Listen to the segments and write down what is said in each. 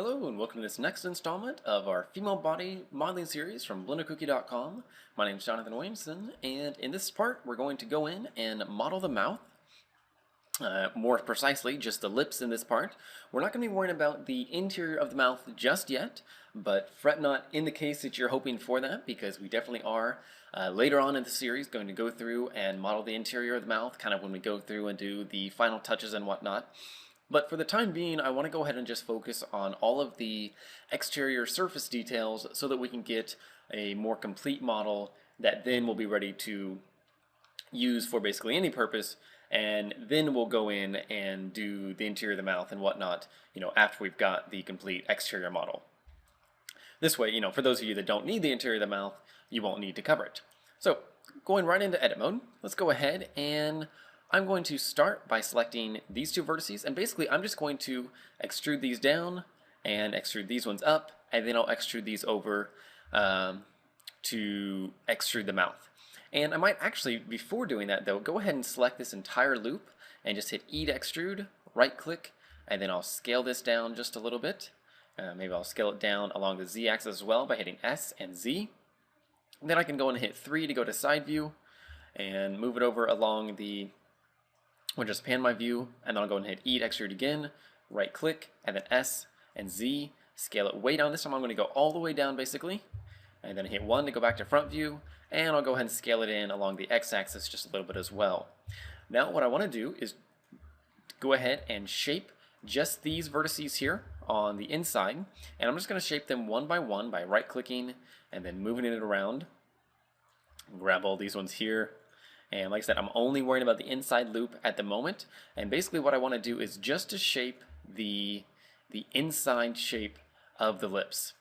Hello and welcome to this next installment of our female body modeling series from BlenderCookie.com. My name is Jonathan Williamson, and in this part we're going to go in and model the mouth. More precisely, just the lips in this part. We're not going to be worrying about the interior of the mouth just yet, but fret not in the case that you're hoping for that, because we definitely are later on in the series going to go through and model the interior of the mouth, kind of when we go through and do the final touches and whatnot. But for the time being, I want to go ahead and just focus on all of the exterior surface details so that we can get a more complete model that then will be ready to use for basically any purpose, and then we'll go in and do the interior of the mouth and whatnot, after we've got the complete exterior model. This way, for those of you that don't need the interior of the mouth, you won't need to cover it. So, going right into edit mode, let's go ahead and I'm going to start by selecting these two vertices, and basically I'm just going to extrude these down and extrude these ones up, and then I'll extrude these over to extrude the mouth. And I might actually, before doing that though, go ahead and select this entire loop and just hit E to extrude, right click, and then I'll scale this down just a little bit. Maybe I'll scale it down along the Z axis as well by hitting S and Z. And then I can go and hit 3 to go to side view and move it over along the I'll just pan my view, and then I'll go and hit E to extrude again, right click, and then S and Z, scale it way down. This time I'm going to go all the way down basically, and then hit 1 to go back to front view, and I'll go ahead and scale it in along the X axis just a little bit as well. Now what I want to do is go ahead and shape just these vertices here on the inside, and I'm just going to shape them one by one by right clicking and then moving it around. Grab all these ones here. And like I said, I'm only worrying about the inside loop at the moment. And basically what I want to do is just to shape the inside shape of the lips.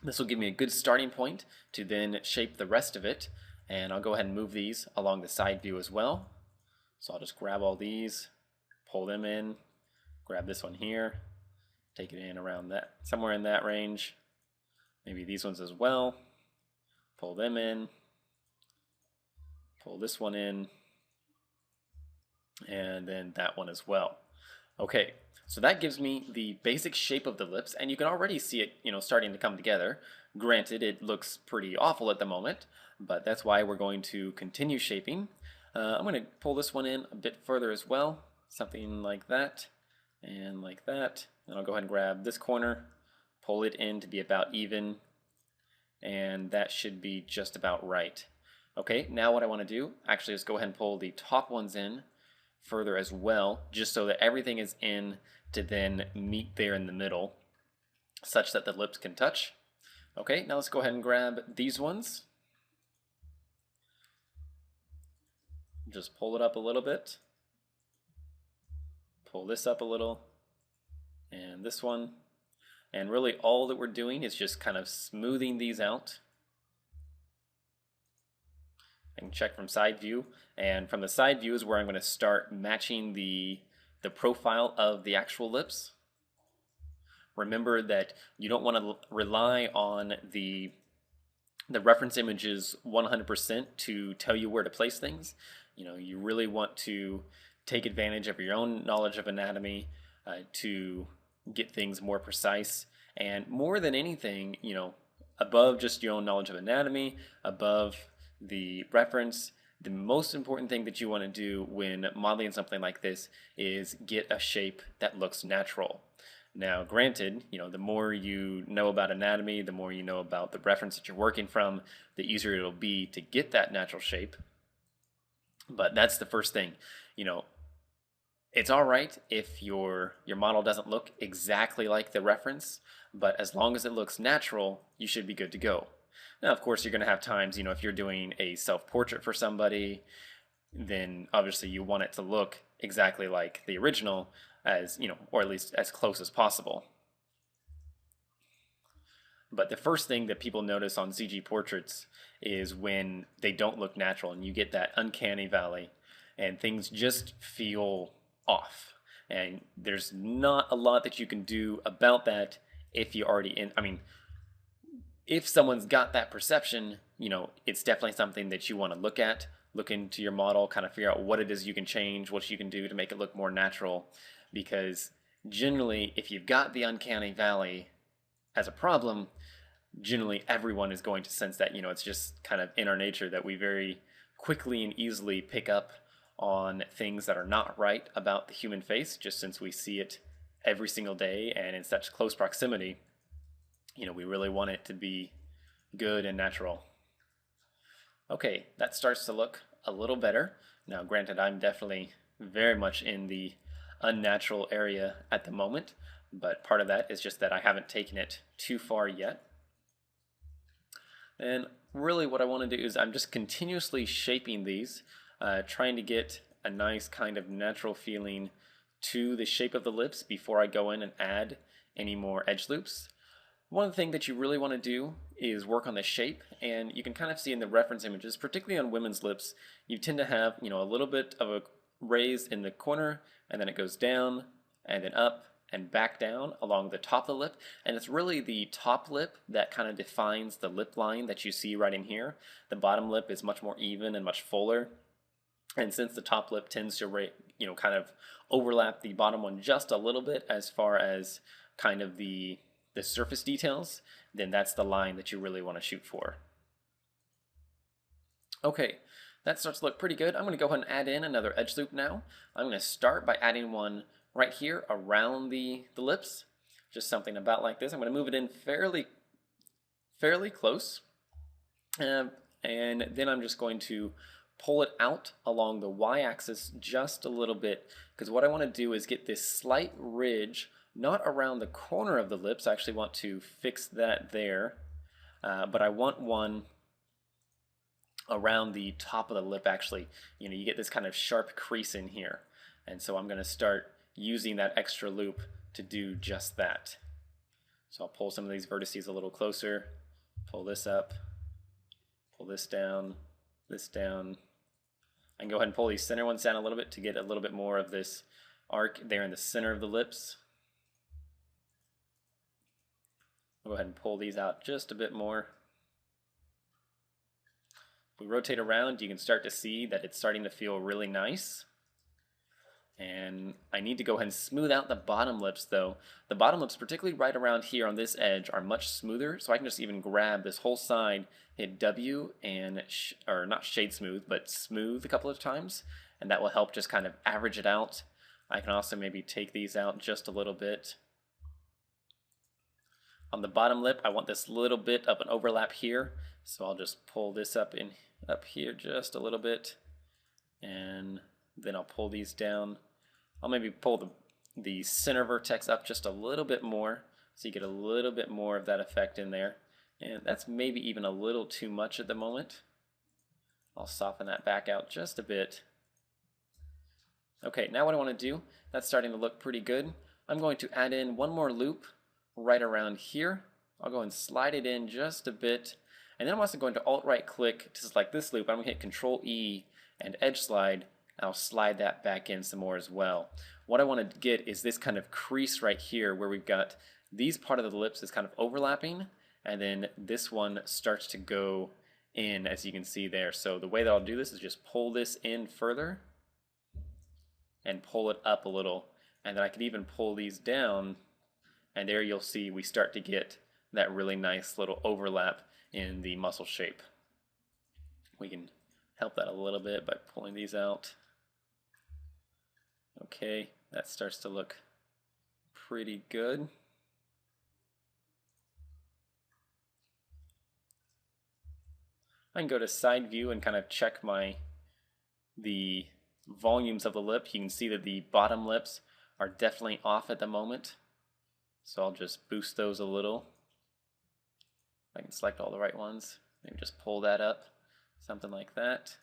This will give me a good starting point to then shape the rest of it. And I'll go ahead and move these along the side view as well. So I'll just grab all these, pull them in, grab this one here, take it in around that, somewhere in that range. Maybe these ones as well, pull them in. Pull this one in, and then that one as well. Okay, so that gives me the basic shape of the lips, and you can already see it, starting to come together. Granted, it looks pretty awful at the moment, but that's why we're going to continue shaping. I'm going to pull this one in a bit further as well, something like that, and like that. Then I'll go ahead and grab this corner, pull it in to be about even, and that should be just about right. Okay, now what I want to do actually is go ahead and pull the top ones in further as well, just so that everything is in to then meet there in the middle, such that the lips can touch. Okay, now let's go ahead and grab these ones. Just pull it up a little bit. Pull this up a little. And this one. And really all that we're doing is just kind of smoothing these out. I can check from side view, and from the side view is where I'm going to start matching the profile of the actual lips. Remember that you don't want to rely on the reference images 100% to tell you where to place things. You really want to take advantage of your own knowledge of anatomy to get things more precise. And more than anything, above just your own knowledge of anatomy, above the reference, the most important thing that you want to do when modeling something like this is get a shape that looks natural. Now granted, the more you know about anatomy, the more you know about the reference that you're working from, the easier it'll be to get that natural shape. But that's the first thing. It's alright if your model doesn't look exactly like the reference, but as long as it looks natural, you should be good to go. Now, of course, you're going to have times, if you're doing a self-portrait for somebody, then obviously you want it to look exactly like the original, as, or at least as close as possible. But the first thing that people notice on CG portraits is when they don't look natural and you get that uncanny valley and things just feel off. And there's not a lot that you can do about that if you're already if someone's got that perception, it's definitely something that you want to look at, look into your model, kind of figure out what it is you can change, what you can do to make it look more natural, because generally, if you've got the uncanny valley as a problem, generally everyone is going to sense that. It's just kind of in our nature that we very quickly and easily pick up on things that are not right about the human face, just since we see it every single day and in such close proximity. We really want it to be good and natural. Okay, that starts to look a little better. Now, granted, I'm definitely very much in the unnatural area at the moment, but part of that is just that I haven't taken it too far yet. And really what I want to do is I'm just continuously shaping these, trying to get a nice kind of natural feeling to the shape of the lips before I go in and add any more edge loops. One thing that you really want to do is work on the shape, and you can kind of see in the reference images, particularly on women's lips, you tend to have, a little bit of a raise in the corner, and then it goes down, and then up, and back down along the top of the lip. And it's really the top lip that kind of defines the lip line that you see right in here. The bottom lip is much more even and much fuller. And since the top lip tends to, kind of overlap the bottom one just a little bit as far as kind of the surface details, then that's the line that you really want to shoot for. Okay, that starts to look pretty good. I'm going to go ahead and add in another edge loop now. I'm going to start by adding one right here around the lips, just something about like this. I'm going to move it in fairly close, and then I'm just going to pull it out along the y-axis just a little bit, because what I want to do is get this slight ridge, not around the corner of the lips. I actually want to fix that there, but I want one around the top of the lip. Actually, you get this kind of sharp crease in here, and so I'm going to start using that extra loop to do just that. So I'll pull some of these vertices a little closer, pull this up, pull this down, I can go ahead and pull these center ones down a little bit to get a little bit more of this arc there in the center of the lips. I'll go ahead and pull these out just a bit more. If we rotate around, you can start to see that it's starting to feel really nice. And I need to go ahead and smooth out the bottom lips though. The bottom lips, particularly right around here on this edge, are much smoother, so I can just even grab this whole side, hit W, and, or not shade smooth, but smooth a couple of times, and that will help just kind of average it out. I can also maybe take these out just a little bit. On the bottom lip, I want this little bit of an overlap here, so I'll just pull this up here just a little bit, and then I'll pull these down. I'll maybe pull the center vertex up just a little bit more, so you get a little bit more of that effect in there. And that's maybe even a little too much at the moment. I'll soften that back out just a bit. Okay, now what I want to do, that's starting to look pretty good. I'm going to add in one more loop right around here. I'll go and slide it in just a bit. And then I'm also going to Alt-right click to select this loop. I'm going to hit Control-E and edge slide. I'll slide that back in some more as well. What I want to get is this kind of crease right here where we've got these part of the lips is kind of overlapping, and then this one starts to go in, as you can see there. So the way that I'll do this is just pull this in further and pull it up a little, and then I can even pull these down, and there you'll see we start to get that really nice little overlap in the muscle shape. We can help that a little bit by pulling these out. Okay, that starts to look pretty good. I can go to side view and kind of check the volumes of the lip. You can see that the bottom lips are definitely off at the moment, so I'll just boost those a little. I can select all the right ones, maybe just pull that up, something like that.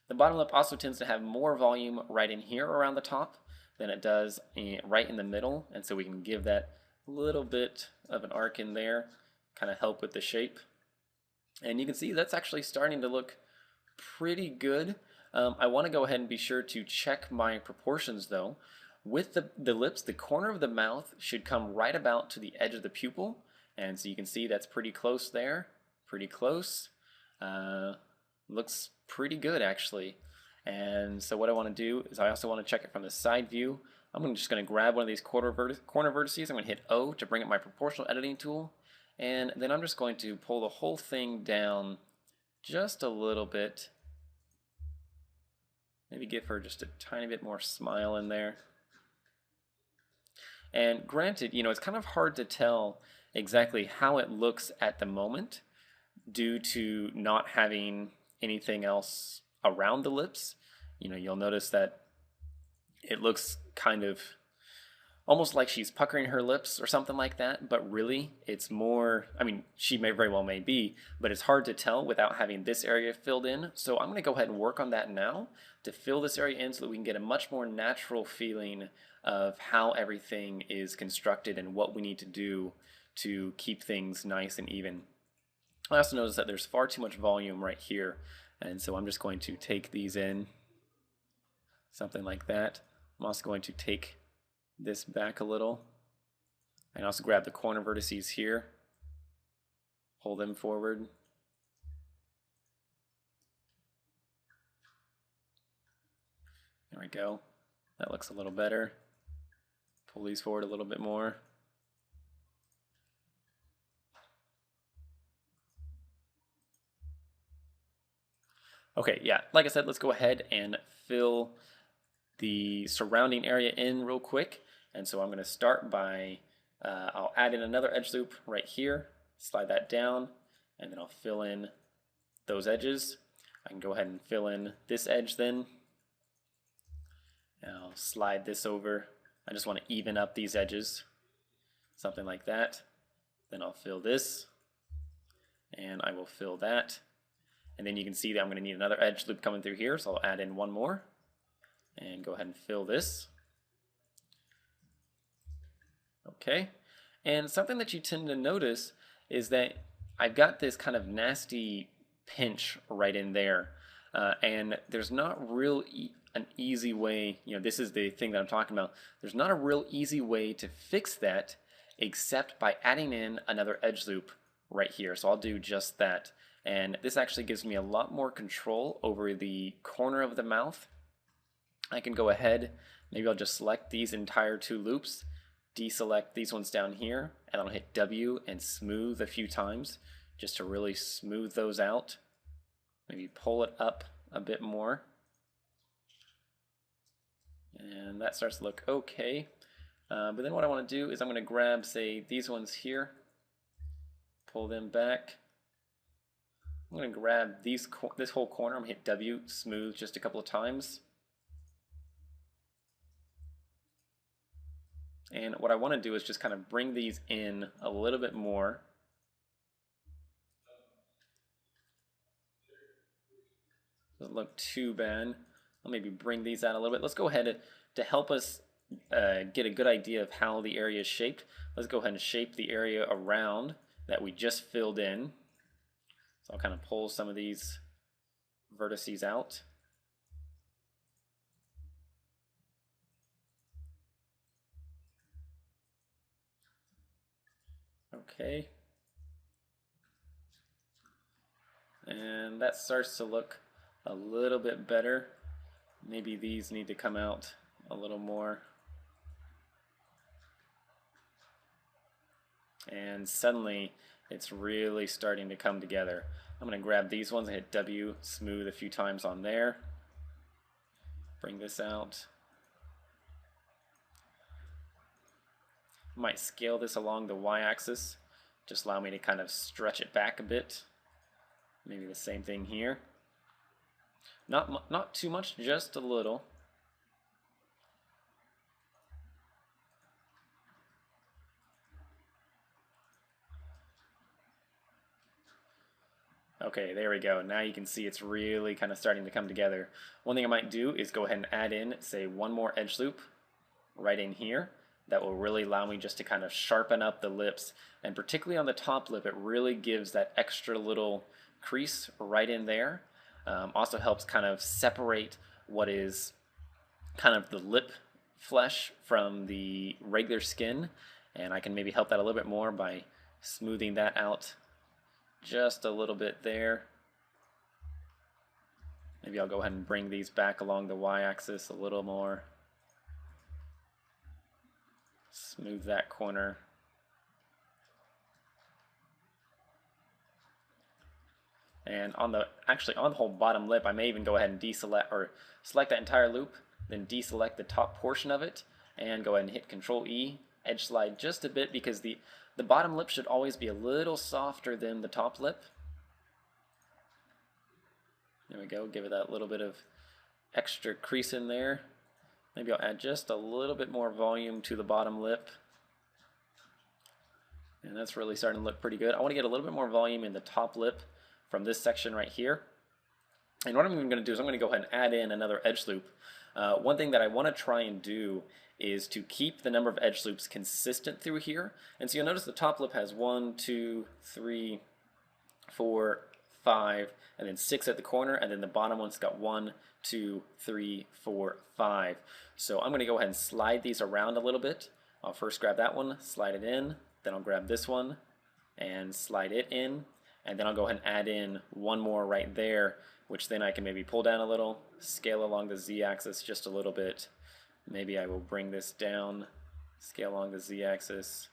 The bottom lip also tends to have more volume right in here around the top than it does right in the middle, and so we can give that little bit of an arc in there, kind of help with the shape. And you can see that's actually starting to look pretty good. I want to go ahead and be sure to check my proportions though. With the lips, the corner of the mouth should come right about to the edge of the pupil, and so you can see that's pretty close there, pretty close. Looks pretty good actually. And so what I want to do is I also want to check it from the side view. I'm just going to grab one of these corner vertices. I'm going to hit O to bring up my proportional editing tool. And then I'm just going to pull the whole thing down just a little bit. Maybe give her just a tiny bit more smile in there. And granted, it's kind of hard to tell exactly how it looks at the moment due to not having anything else around the lips. You'll notice that it looks kind of almost like she's puckering her lips or something like that, but really it's more, she very well may be, but it's hard to tell without having this area filled in. So I'm going to go ahead and work on that now to fill this area in so that we can get a much more natural feeling of how everything is constructed and what we need to do to keep things nice and even. I also notice that there's far too much volume right here, and so I'm just going to take these in, something like that. I'm also going to take this back a little and also grab the corner vertices here, pull them forward. There we go. That looks a little better. Pull these forward a little bit more. Okay, yeah, like I said, let's go ahead and fill the surrounding area in real quick. And so I'm going to start by, I'll add in another edge loop right here, slide that down, and then I'll fill in those edges. I can go ahead and fill in this edge then. And I'll slide this over. I just want to even up these edges, something like that. Then I'll fill this, and I will fill that. And then you can see that I'm going to need another edge loop coming through here, so I'll add in one more and go ahead and fill this. Okay, and something that you tend to notice is that I've got this kind of nasty pinch right in there, and there's not an easy way, this is the thing that I'm talking about, there's not a real easy way to fix that except by adding in another edge loop right here. So I'll do just that. And this actually gives me a lot more control over the corner of the mouth. I can go ahead, maybe I'll just select these entire two loops, deselect these ones down here, and I'll hit W and smooth a few times just to really smooth those out. Maybe pull it up a bit more. And that starts to look okay. But then what I want to do is I'm going to grab, say, these ones here, pull them back. I'm going to grab this whole corner, I'm going to hit W, smooth just a couple of times. And what I want to do is just kind of bring these in a little bit more. Doesn't look too bad. I'll maybe bring these out a little bit. Let's go ahead to help us get a good idea of how the area is shaped. Let's go ahead and shape the area around that we just filled in. So I'll kind of pull some of these vertices out. Okay. And that starts to look a little bit better. Maybe these need to come out a little more. And suddenly it's really starting to come together. I'm going to grab these ones and hit W, smooth a few times on there. Bring this out. I might scale this along the y-axis. Just allow me to kind of stretch it back a bit. Maybe the same thing here. Not too much, just a little. Okay, there we go. Now you can see it's really kind of starting to come together. One thing I might do is go ahead and add in, say, one more edge loop right in here. That will really allow me just to kind of sharpen up the lips. And particularly on the top lip, it really gives that extra little crease right in there. Also helps kind of separate what is kind of the lip flesh from the regular skin. And I can maybe help that a little bit more by smoothing that out just a little bit there. Maybe I'll go ahead and bring these back along the y-axis a little more. Smooth that corner. And on the whole bottom lip, I may even go ahead and deselect or select that entire loop, then deselect the top portion of it, and go ahead and hit Control E, edge slide just a bit, because the bottom lip should always be a little softer than the top lip. There we go, give it that little bit of extra crease in there. Maybe I'll add just a little bit more volume to the bottom lip. And that's really starting to look pretty good. I want to get a little bit more volume in the top lip from this section right here. And what I'm going to do is I'm going to go ahead and add in another edge loop. One thing that I want to try and do is to keep the number of edge loops consistent through here. And so you'll notice the top lip has 1, 2, 3, 4, 5, and then 6 at the corner, and then the bottom one's got 1, 2, 3, 4, 5. So I'm going to go ahead and slide these around a little bit. I'll first grab that one, slide it in, then I'll grab this one and slide it in, and then I'll go ahead and add in one more right there, which then I can maybe pull down a little, scale along the z-axis just a little bit. Maybe I will bring this down, scale along the z-axis.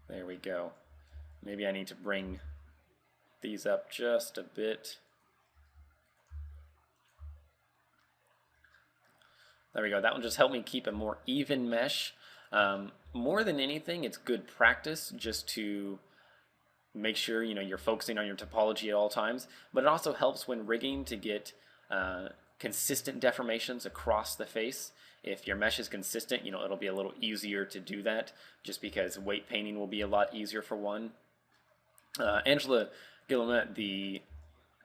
There we go. Maybe I need to bring these up just a bit. There we go. That one just helped me keep a more even mesh. More than anything, it's good practice just to make sure you're focusing on your topology at all times. But it also helps when rigging to get consistent deformations across the face. If your mesh is consistent, it'll be a little easier to do that, just because weight painting will be a lot easier for one. Angela Guillemette, the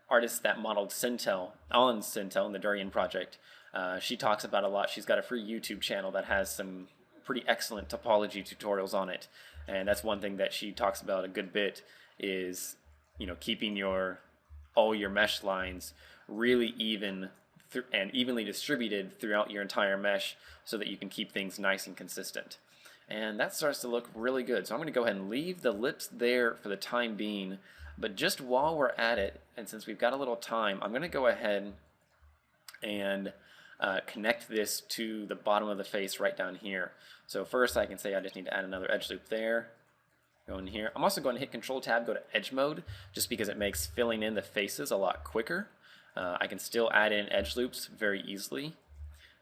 artist that modeled Sintel on Sintel in the Durian project, she talks about a lot. She's got a free YouTube channel that has some pretty excellent topology tutorials on it, and that's one thing that she talks about a good bit is keeping all your mesh lines really even and evenly distributed throughout your entire mesh so that you can keep things nice and consistent. And that starts to look really good. So I'm going to go ahead and leave the lips there for the time being, but just while we're at it, and since we've got a little time, I'm going to go ahead and connect this to the bottom of the face right down here. So first I can say I just need to add another edge loop there. Go in here. I'm also going to hit Control Tab, go to Edge Mode, just because it makes filling in the faces a lot quicker. I can still add in edge loops very easily,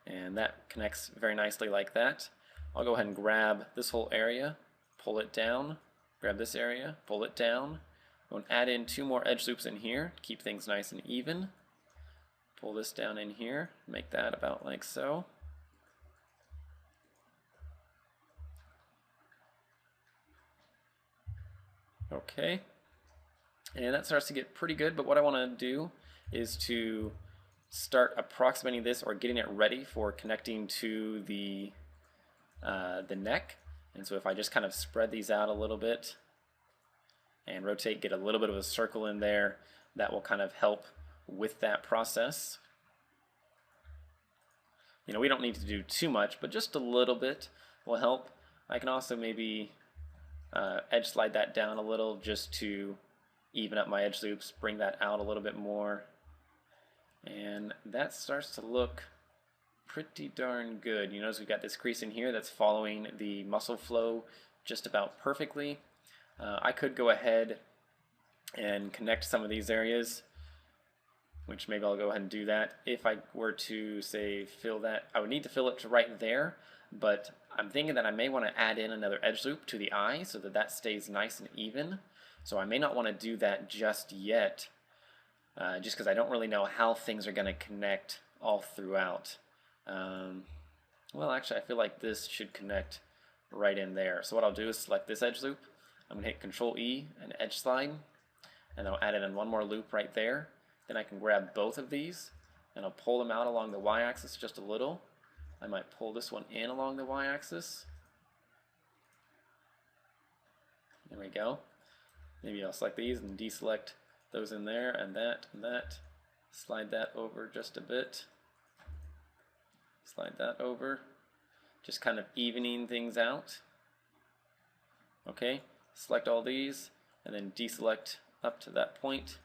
and that connects very nicely like that. I'll go ahead and grab this whole area, pull it down, grab this area, pull it down. I'm going to add in 2 more edge loops in here, keep things nice and even. Pull this down in here, make that about like so. Okay, and that starts to get pretty good, but what I want to do is to start approximating this or getting it ready for connecting to the neck. And so if I just kind of spread these out a little bit and rotate, get a little bit of a circle in there, that will kind of help with that process. We don't need to do too much, but just a little bit will help. I can also maybe edge slide that down a little just to even up my edge loops, bring that out a little bit more. And that starts to look pretty darn good. You notice we've got this crease in here that's following the muscle flow just about perfectly. I could go ahead and connect some of these areas, which maybe I'll go ahead and do that. If I were to say fill that, I would need to fill it to right there, but I'm thinking that I may want to add in another edge loop to the eye so that that stays nice and even. So I may not want to do that just yet, just because I don't really know how things are going to connect all throughout. Well, actually, I feel like this should connect right in there. So what I'll do is select this edge loop. I'm going to hit Control E and edge slide, and I'll add in one more loop right there. Then I can grab both of these, and I'll pull them out along the y-axis just a little. I might pull this one in along the y-axis. There we go. Maybe I'll select these and deselect those in there, and that, and that. Slide that over just a bit. Slide that over. Just kind of evening things out. Okay, select all these, and then deselect up to that point.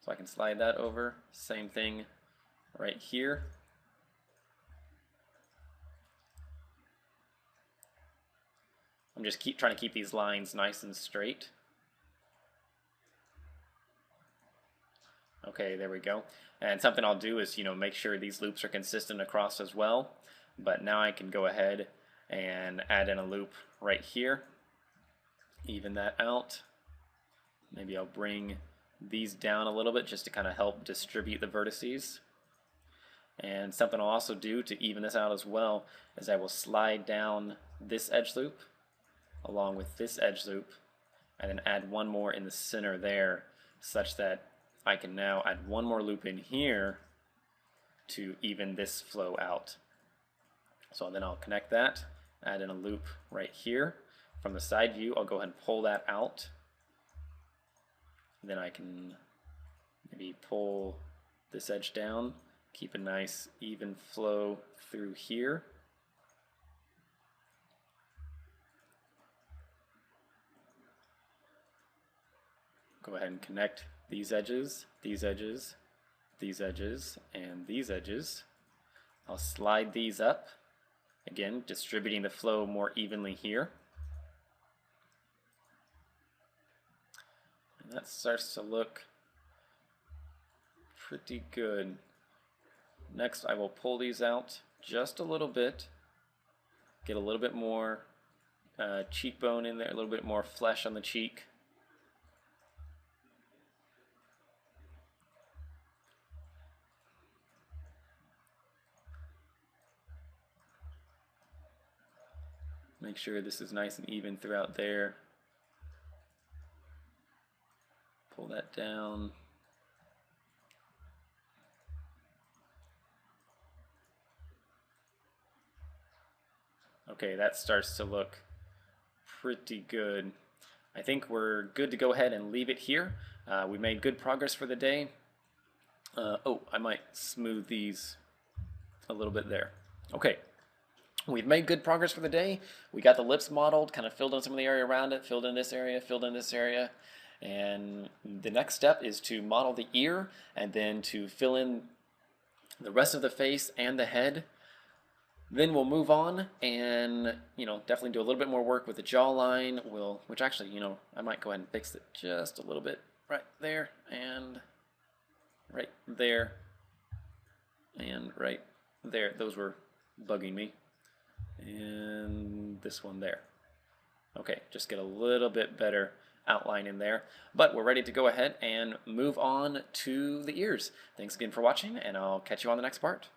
So I can slide that over. Same thing right here. I'm just trying to keep these lines nice and straight. Okay, there we go. And something I'll do is, make sure these loops are consistent across as well. But now I can go ahead and add in a loop right here. Even that out. Maybe I'll bring these down a little bit just to kind of help distribute the vertices. And something I'll also do to even this out as well is I will slide down this edge loop along with this edge loop and then add one more in the center there, such that I can now add one more loop in here to even this flow out. So then I'll connect that, add in a loop right here. From the side view, I'll go ahead and pull that out. Then I can maybe pull this edge down, keep a nice even flow through here. Go ahead and connect these edges, these edges, these edges, and these edges. I'll slide these up, again distributing the flow more evenly here. And that starts to look pretty good. Next I will pull these out just a little bit, get a little bit more cheekbone in there, a little bit more flesh on the cheek. Make sure this is nice and even throughout there. Pull that down. Okay, that starts to look pretty good. I think we're good to go ahead and leave it here. We made good progress for the day. Oh, I might smooth these a little bit there. Okay. We've made good progress for the day. We got the lips modeled, kind of filled in some of the area around it, filled in this area, filled in this area. And the next step is to model the ear and then to fill in the rest of the face and the head. Then we'll move on and, definitely do a little bit more work with the jawline. Which actually, I might go ahead and fix it just a little bit right there and right there and right there. Those were bugging me. And this one there. Okay, just get a little bit better outline in there. But we're ready to go ahead and move on to the ears. Thanks again for watching, and I'll catch you on the next part.